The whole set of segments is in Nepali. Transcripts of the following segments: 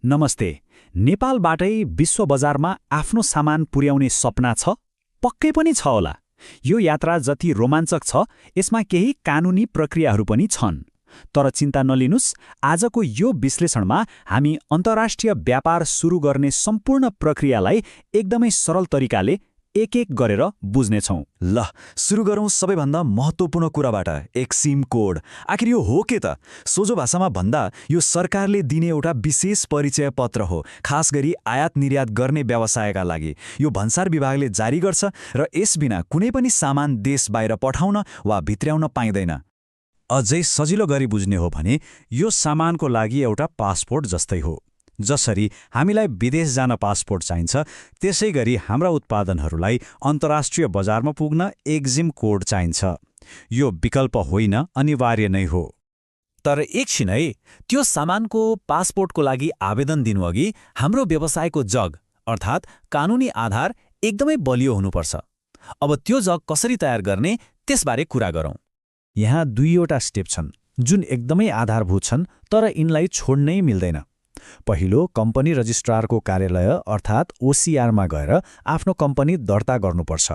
नमस्ते। नेपालबाटै विश्व बजारमा आफ्नो सामान पुर्याउने सपना छ? पक्कै पनि छ होला। यो यात्रा जति रोमाञ्चक छ, यसमा केही कानुनी प्रक्रियाहरू पनि छन्। तर चिन्ता नलिनुस्, आजको यो विश्लेषणमा हामी अन्तर्राष्ट्रिय व्यापार सुरु गर्ने सम्पूर्ण प्रक्रियालाई एकदमै सरल तरिकाले एक-एक गरेर बुझ्नेछौँ। ल, सुरु गरौँ सबैभन्दा महत्त्वपूर्ण कुराबाट, एक सिम कोड। आखिर यो हो के त? सोझो भाषामा भन्दा यो सरकारले दिने एउटा विशेष परिचय पत्र हो, खास गरी आयात निर्यात गर्ने व्यवसायका लागि। यो भन्सार विभागले जारी गर्छ र यसबिना कुनै पनि सामान देश बाहिर पठाउन वा भित्र्याउन पाइँदैन। अझै सजिलो गरी बुझ्ने हो भने यो सामानको लागि एउटा पासपोर्ट जस्तै हो। जसरी हामीलाई विदेश जान पासपोर्ट चाहिन्छ, त्यसै गरी हाम्रा उत्पादनहरूलाई अन्तर्राष्ट्रिय बजारमा पुग्न एक्जिम कोड चाहिन्छ। यो विकल्प होइन, अनिवार्य नै हो। तर एकछिन है, त्यो सामानको पासपोर्टको लागि आवेदन दिनुअघि हाम्रो व्यवसायको जग अर्थात् कानुनी आधार एकदमै बलियो हुनुपर्छ। अब त्यो जग कसरी तयार गर्ने त्यसबारे कुरा गरौँ। यहाँ दुईवटा स्टेप छन् जुन एकदमै आधारभूत छन्, तर यिनलाई छोड्नै मिल्दैन। पहिलो, कम्पनी रजिस्ट्रारको कार्यालय अर्थात् ओसिआरमा गएर आफ्नो कम्पनी दर्ता गर्नुपर्छ।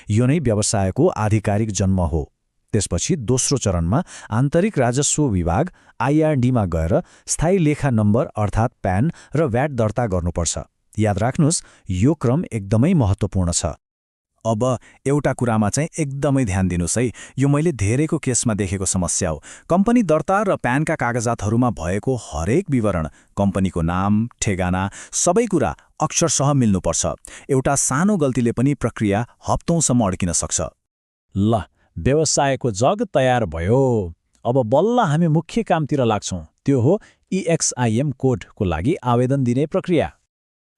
यो नै व्यवसायको आधिकारिक जन्म हो। त्यसपछि दोस्रो चरणमा आन्तरिक राजस्व विभाग आइआरडीमा गएर स्थायी लेखा नम्बर अर्थात् प्यान र भ्याट दर्ता गर्नुपर्छ। याद राख्नुस्, यो क्रम एकदमै महत्त्वपूर्ण छ। अब एउटा कुरामा चाहिँ एकदमै ध्यान दिनुस् है, यो मैले धेरैको केसमा देखेको समस्या हो। कम्पनी दर्ता र प्यानका कागजातहरूमा भएको हरेक विवरण, कम्पनीको नाम, ठेगाना, सबै कुरा अक्षरशः मिल्नुपर्छ। एउटा सानो गल्तीले पनि प्रक्रिया हप्तौँसम्म अड्किन सक्छ। ल, व्यवसायको जग तयार भयो। अब बल्ल हामी मुख्य कामतिर लाग्छौँ। त्यो हो EXIM कोडको लागि आवेदन दिने प्रक्रिया।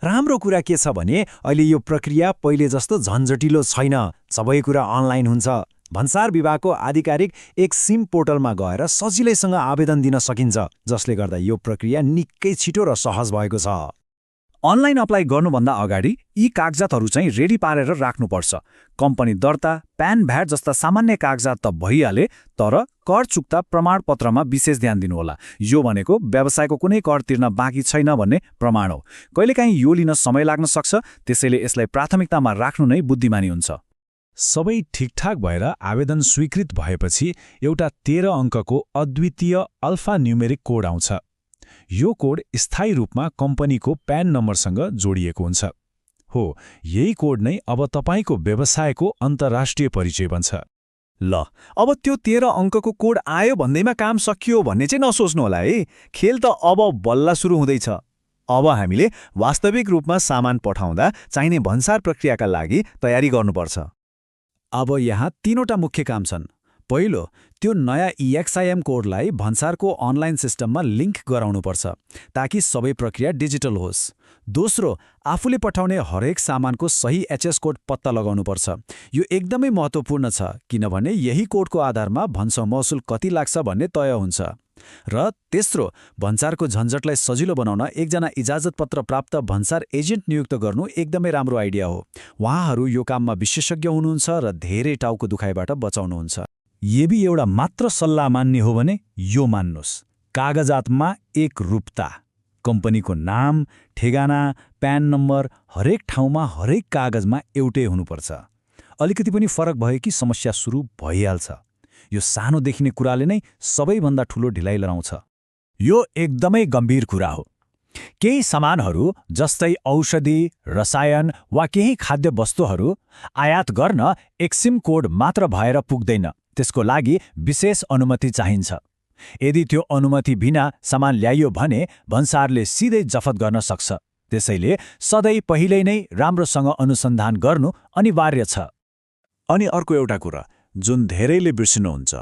राम्रो कुरा के छ भने अहिले यो प्रक्रिया पहिले जस्तो झन्झटिलो छैन। सबै कुरा अनलाइन हुन्छ। भन्सार विभागको आधिकारिक एक सिम पोर्टलमा गएर सजिलैसँग आवेदन दिन सकिन्छ, जसले गर्दा यो प्रक्रिया निकै छिटो र सहज भएको छ। अनलाइन अप्लाई गर्नुभन्दा अगाडि यी कागजातहरू चाहिँ रेडी पारेर राख्नुपर्छ। कम्पनी दर्ता, प्यान, भ्याट जस्ता सामान्य कागजात त भइहाले, तर कर चुक्ता प्रमाणपत्रमा विशेष ध्यान दिनुहोला। यो भनेको व्यवसायको कुनै कर तिर्न बाँकी छैन भन्ने प्रमाण हो। कहिलेकाहीँ यो लिन समय लाग्न सक्छ, त्यसैले यसलाई प्राथमिकतामा राख्नु नै बुद्धिमानी हुन्छ। सबै ठिकठाक भएर आवेदन स्वीकृत भएपछि एउटा 13 अङ्कको अद्वितीय अल्फा न्युमेरिक कोड आउँछ। यो कोड स्थायी रूपमा कम्पनीको प्यान नम्बरसँग जोडिएको हुन्छ। हो, यही कोड नै अब तपाईँको व्यवसायको अन्तर्राष्ट्रिय परिचय बन्छ। ल, अब त्यो 13 अङ्कको कोड आयो भन्दैमा काम सकियो भन्ने चाहिँ नसोच्नु होला है। खेल त अब बल्ल सुरु हुँदैछ। अब हामीले वास्तविक रूपमा सामान पठाउँदा चाहिने भन्सार प्रक्रियाका लागि तयारी गर्नुपर्छ। अब यहाँ तीनवटा मुख्य काम छन्। पहिलो, त्यो नयाँ EXIM कोडलाई भन्सारको अनलाइन सिस्टममा लिङ्क गराउनुपर्छ, ताकि सबै प्रक्रिया डिजिटल होस्। दोस्रो, आफूले पठाउने हरेक सामानको सही HS कोड पत्ता लगाउनुपर्छ। यो एकदमै महत्त्वपूर्ण छ, किनभने यही कोडको आधारमा भन्छ महसुल कति लाग्छ भन्ने तय हुन्छ। र तेस्रो, भन्सारको झन्झटलाई सजिलो बनाउन एकजना इजाजतपत्र प्राप्त भन्सार एजेन्ट नियुक्त गर्नु एकदमै राम्रो आइडिया हो। उहाँहरू यो काममा विशेषज्ञ हुनुहुन्छ र धेरै टाउको दुखाइबाट बचाउनुहुन्छ। यदि एउटा मात्र सल्लाह मान्ने हो भने यो मान्नुहोस्, कागजातमा एकरूपता। कम्पनीको नाम, ठेगाना, प्यान नम्बर हरेक ठाउँमा हरेक कागजमा एउटै हुनुपर्छ। अलिकति पनि फरक भयो कि समस्या सुरु भइहाल्छ। यो सानो देखिने कुराले नै सबैभन्दा ठूलो ढिलाइ लगाउँछ। यो एकदमै गम्भीर कुरा हो। केही सामानहरू जस्तै औषधि, रसायन वा केही खाद्य वस्तुहरू आयात गर्न एक्सिम कोड मात्र भएर पुग्दैन। त्यसको लागि विशेष अनुमति चाहिन्छ। यदि त्यो अनुमति बिना सामान ल्याइयो भने भन्सारले सिधै जफत गर्न सक्छ। त्यसैले सधैँ पहिल्यै नै राम्रोसँग अनुसन्धान गर्नु अनिवार्य छ। अनि अर्को एउटा कुरा जुन धेरैले बिर्सिनुहुन्छ,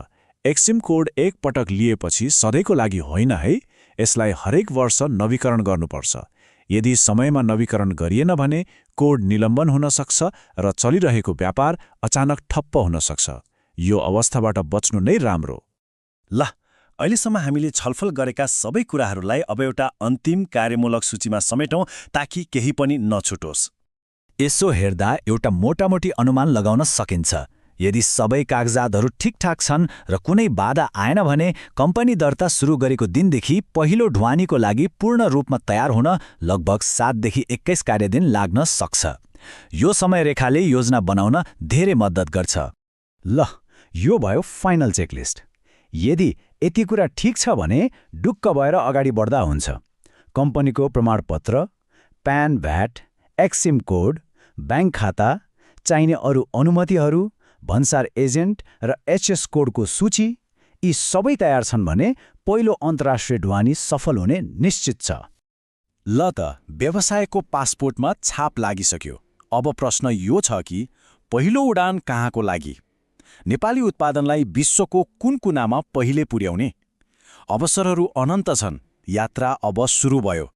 एक्सिम कोड एक पटक लिएपछि सधैँको लागि होइन है। यसलाई हरेक वर्ष नवीकरण गर्नुपर्छ। यदि समयमा नवीकरण गरिएन भने कोड निलम्बन हुन सक्छ र चलिरहेको व्यापार अचानक ठप्प हुन सक्छ। यो अवस्थाबाट बच्नु नै राम्रो। ल, अहिलेसम्म हामीले छलफल गरेका सबै कुराहरूलाई अब एउटा अन्तिम कार्यमूलक सूचीमा समेटौँ, ताकि केही पनि नछुटोस्। यसो हेर्दा एउटा मोटामोटी अनुमान लगाउन सकिन्छ। यदि सबै कागजातहरू ठिकठाक छन् र कुनै बाधा आएन भने कम्पनी दर्ता सुरु गरेको दिनदेखि पहिलो ढुवानीको लागि पूर्ण रूपमा तयार हुन लगभग 7 देखि 21 कार्यदिन लाग्न सक्छ। यो समयरेखाले योजना बनाउन धेरै मद्दत गर्छ। ल, यो भयो फाइनल चेकलिस्ट। यदि यति कुरा ठिक छ भने डुक्क भएर अगाडि बढ्दा हुन्छ। कम्पनीको प्रमाणपत्र, PAN VAT, Exim code, bank खाता, चाहिने अरू अनुमतिहरू, भन्सार एजेन्ट र एचएस कोडको सूची, यी सबै तयार छन् भने पहिलो अन्तर्राष्ट्रिय ढुवानी सफल हुने निश्चित छ। ल त, व्यवसायको पासपोर्टमा छाप लागिसक्यो। अब प्रश्न यो छ कि पहिलो उडान कहाँको लागि? नेपाली उत्पादनलाई विश्वको कुन कुनामा पहिले पुर्याउने? अवसरहरू अनन्त छन्। यात्रा अब सुरु भयो।